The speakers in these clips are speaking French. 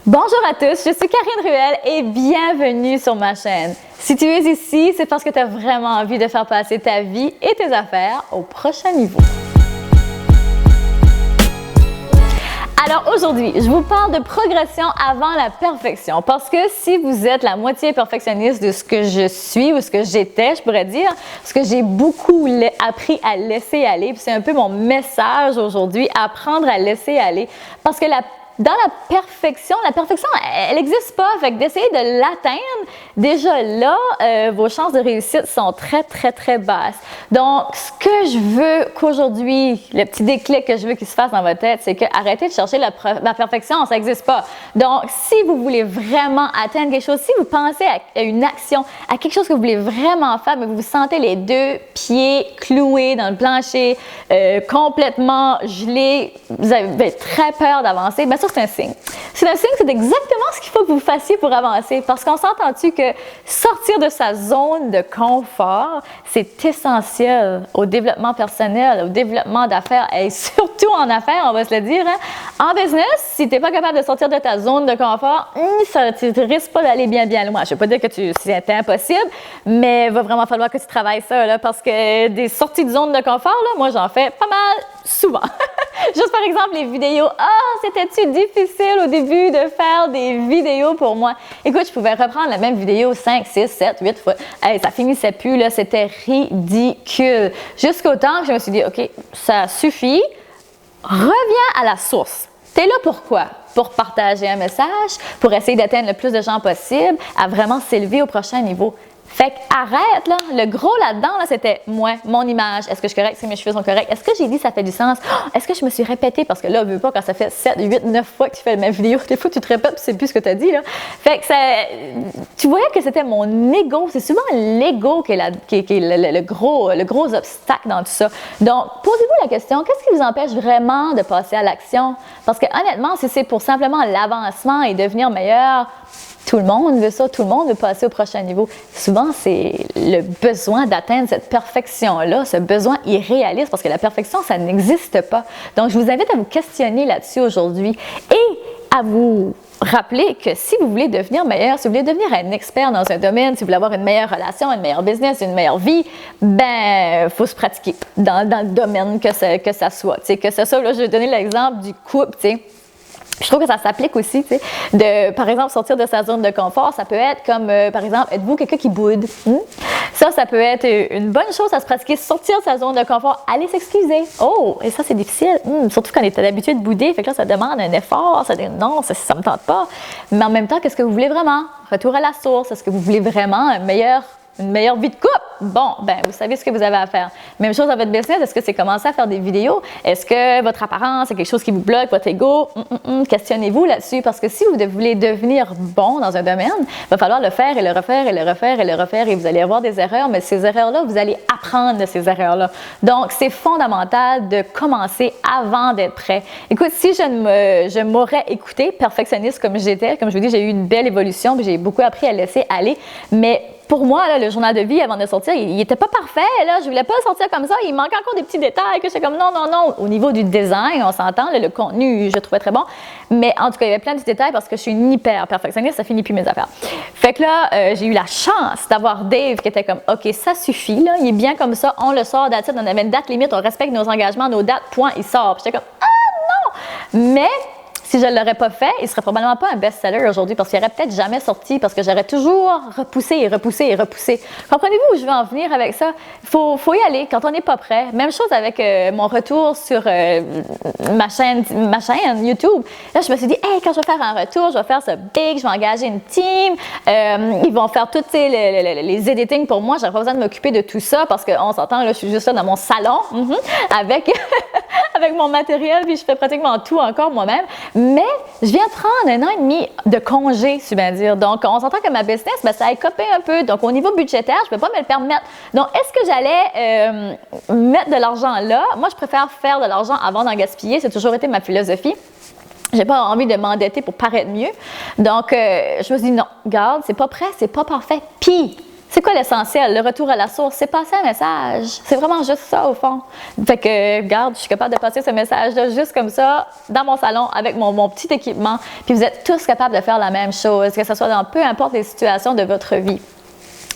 Bonjour à tous, je suis Karine Ruel et bienvenue sur ma chaîne. Si tu es ici, c'est parce que tu as vraiment envie de faire passer ta vie et tes affaires au prochain niveau. Alors aujourd'hui, je vous parle de progression avant la perfection parce que si vous êtes la moitié perfectionniste de ce que je suis ou ce que j'étais, je pourrais dire, parce que j'ai beaucoup appris à laisser aller, puis c'est un peu mon message aujourd'hui, apprendre à laisser aller parce que dans la perfection, elle n'existe pas. Fait que d'essayer de l'atteindre, déjà là, vos chances de réussite sont très basses. Donc, ce que je veux qu'aujourd'hui, le petit déclic que je veux qu'il se fasse dans votre tête, c'est que arrêtez de chercher la perfection, ça n'existe pas. Donc, si vous voulez vraiment atteindre quelque chose, si vous pensez à une action, à quelque chose que vous voulez vraiment faire, mais vous vous sentez les deux pieds cloués dans le plancher, complètement gelés, vous avez très peur d'avancer, bien ça, c'est un signe. C'est un signe, c'est exactement ce qu'il faut que vous fassiez pour avancer. Parce qu'on s'entend-tu que sortir de sa zone de confort, c'est essentiel au développement personnel, au développement d'affaires et surtout en affaires, on va se le dire. Hein? En business, si tu n'es pas capable de sortir de ta zone de confort, tu ne risques pas d'aller bien loin. Je ne veux pas dire que c'est impossible, mais il va vraiment falloir que tu travailles ça là, parce que des sorties de zone de confort, là, moi j'en fais pas mal souvent. Juste par exemple, les vidéos. C'était-tu difficile au début de faire des vidéos pour moi? Écoute, je pouvais reprendre la même vidéo 5, 6, 7, 8 fois. Hey, ça finissait plus, là, c'était ridicule. Jusqu'au temps que je me suis dit, OK, ça suffit. Reviens à la source. T'es là pourquoi? Pour partager un message, pour essayer d'atteindre le plus de gens possible, à vraiment s'élever au prochain niveau. Fait qu'arrête, là. Le gros là-dedans, là, c'était moi, mon image. Est-ce que je suis correcte? Est-ce que mes cheveux sont corrects? Est-ce que j'ai dit ça fait du sens? Est-ce que je me suis répétée? Parce que là, on veut pas quand ça fait 7, 8, 9 fois que tu fais la même vidéo. Des fois, tu te répètes et tu sais plus ce que tu as dit, là. Fait que tu voyais que c'était mon ego. C'est souvent l'ego qui est le gros obstacle dans tout ça. Donc, posez-vous la question, qu'est-ce qui vous empêche vraiment de passer à l'action? Parce que honnêtement, si c'est pour simplement l'avancement et devenir meilleur, tout le monde veut ça, tout le monde veut passer au prochain niveau. Souvent, c'est le besoin d'atteindre cette perfection-là, ce besoin irréaliste, parce que la perfection, ça n'existe pas. Donc, je vous invite à vous questionner là-dessus aujourd'hui et à vous rappeler que si vous voulez devenir meilleur, si vous voulez devenir un expert dans un domaine, si vous voulez avoir une meilleure relation, une meilleure business, une meilleure vie, ben, faut se pratiquer dans le domaine que ça soit. Tu sais, que ce soit, là, je vais donner l'exemple du couple, tu sais. Je trouve que ça s'applique aussi, tu sais, de, par exemple, sortir de sa zone de confort. Ça peut être comme, par exemple, êtes-vous quelqu'un qui boude? Ça peut être une bonne chose à se pratiquer, sortir de sa zone de confort, aller s'excuser. Oh, et ça, c'est difficile, surtout quand on est habitué de bouder. Fait que là, ça demande un effort, ça dit non, ça me tente pas. Mais en même temps, qu'est-ce que vous voulez vraiment? Retour à la source. Est-ce que vous voulez vraiment une meilleure vie de couple? Bon, ben vous savez ce que vous avez à faire. Même chose dans votre business, est-ce que c'est commencer à faire des vidéos? Est-ce que votre apparence, c'est quelque chose qui vous bloque, votre ego? Questionnez-vous là-dessus, parce que si vous voulez devenir bon dans un domaine, il va falloir le faire et le refaire et le refaire et le refaire et vous allez avoir des erreurs, mais ces erreurs-là, vous allez apprendre de ces erreurs-là. Donc, c'est fondamental de commencer avant d'être prêt. Écoute, si je m'aurais écouté, perfectionniste comme j'étais, comme je vous dis, j'ai eu une belle évolution, puis j'ai beaucoup appris à laisser aller, mais pour moi, là, le journal de vie avant de sortir, il n'était pas parfait. Là. Je ne voulais pas le sortir comme ça. Il manquait encore des petits détails que j'étais comme non. Au niveau du design, on s'entend, le contenu, je le trouvais très bon. Mais en tout cas, il y avait plein de petits détails parce que je suis une hyper perfectionniste, ça finit plus mes affaires. Fait que là, j'ai eu la chance d'avoir Dave qui était comme OK, ça suffit, là, il est bien comme ça, on le sort, that's it, on avait une date limite, on respecte nos engagements, nos dates, point, il sort. Puis j'étais comme non! Mais si je ne l'aurais pas fait, il ne serait probablement pas un best-seller aujourd'hui parce qu'il n'aurait peut-être jamais sorti parce que j'aurais toujours repoussé. Comprenez-vous où je veux en venir avec ça? Il faut y aller quand on n'est pas prêt. Même chose avec mon retour sur ma chaîne YouTube. Là, je me suis dit, hey, quand je vais faire un retour, je vais faire ça big, je vais engager une team. Ils vont faire tous les editing pour moi. Je n'aurai pas besoin de m'occuper de tout ça parce qu'on s'entend, là, je suis juste là dans mon salon avec mon matériel puis je fais pratiquement tout encore moi-même. Mais je viens de prendre 1 an et demi de congé, si bien dire. Donc, on s'entend que ma business, ben, ça a écopé un peu. Donc, au niveau budgétaire, je ne peux pas me le permettre. Donc, est-ce que j'allais mettre de l'argent là? Moi, je préfère faire de l'argent avant d'en gaspiller. C'est toujours été ma philosophie. J'ai pas envie de m'endetter pour paraître mieux. Donc, je me suis dit non, regarde, c'est pas prêt, c'est pas parfait. Puis, C'est quoi l'essentiel? Le retour à la source, c'est passer un message. C'est vraiment juste ça, au fond. Fait que, regarde, je suis capable de passer ce message-là juste comme ça, dans mon salon, avec mon petit équipement. Puis vous êtes tous capables de faire la même chose, que ce soit dans peu importe les situations de votre vie.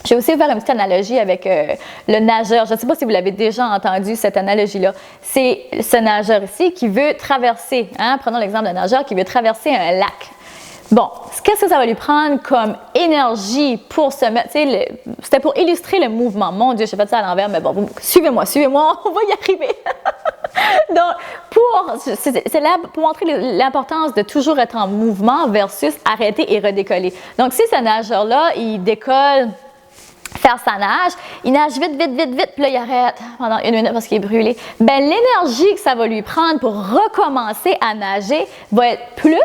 Je vais aussi faire une petite analogie avec le nageur. Je ne sais pas si vous l'avez déjà entendu, cette analogie-là. C'est ce nageur ici qui veut traverser, prenons l'exemple d'un nageur qui veut traverser un lac. Bon, qu'est-ce que ça va lui prendre comme énergie pour se mettre, c'était pour illustrer le mouvement. Mon Dieu, j'ai fait ça à l'envers, mais bon, suivez-moi, on va y arriver. Donc, c'est là pour montrer l'importance de toujours être en mouvement versus arrêter et redécoller. Donc, si ce nageur-là, il décolle, faire sa nage, il nage vite, puis là, il arrête pendant 1 minute parce qu'il est brûlé. Bien, l'énergie que ça va lui prendre pour recommencer à nager va être plus,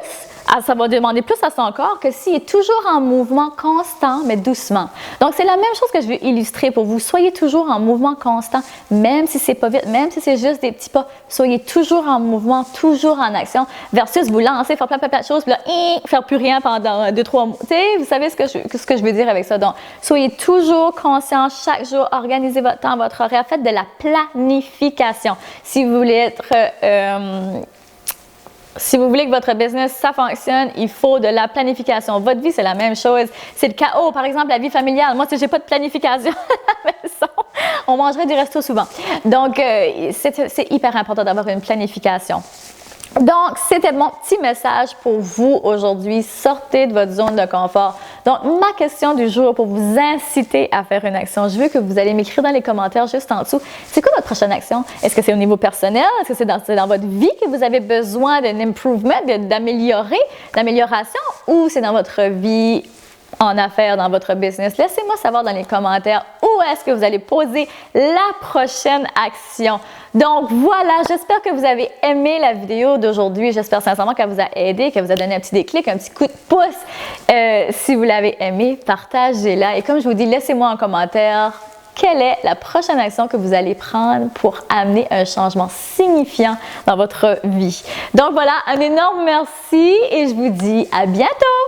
ça va demander plus à son corps que s'il est toujours en mouvement constant, mais doucement. Donc, c'est la même chose que je veux illustrer pour vous. Soyez toujours en mouvement constant, même si c'est pas vite, même si c'est juste des petits pas. Soyez toujours en mouvement, toujours en action, versus vous lancer, faire plein de choses, puis là, faire plus rien pendant 2-3 mois. Tu sais, vous savez ce que je veux dire avec ça. Donc, soyez toujours conscient chaque jour, organisez votre temps, votre horaire, faites de la planification. Si vous voulez être... si vous voulez que votre business, ça fonctionne, il faut de la planification. Votre vie, c'est la même chose. C'est le chaos. Par exemple, la vie familiale. Moi, si j'ai pas de planification à la maison, on mangerait du resto souvent. Donc, c'est hyper important d'avoir une planification. Donc, c'était mon petit message pour vous aujourd'hui. Sortez de votre zone de confort. Donc, ma question du jour pour vous inciter à faire une action. Je veux que vous allez m'écrire dans les commentaires juste en dessous. C'est quoi votre prochaine action? Est-ce que c'est au niveau personnel? Est-ce que c'est dans votre vie que vous avez besoin d'un improvement, d'amélioration? Ou c'est dans votre vie en affaires, dans votre business? Laissez-moi savoir dans les commentaires où est-ce que vous allez poser la prochaine action. Donc voilà, j'espère que vous avez aimé la vidéo d'aujourd'hui. J'espère sincèrement qu'elle vous a aidé, qu'elle vous a donné un petit déclic, un petit coup de pouce. Si vous l'avez aimé, partagez-la. Et comme je vous dis, laissez-moi en commentaire quelle est la prochaine action que vous allez prendre pour amener un changement signifiant dans votre vie. Donc voilà, un énorme merci et je vous dis à bientôt!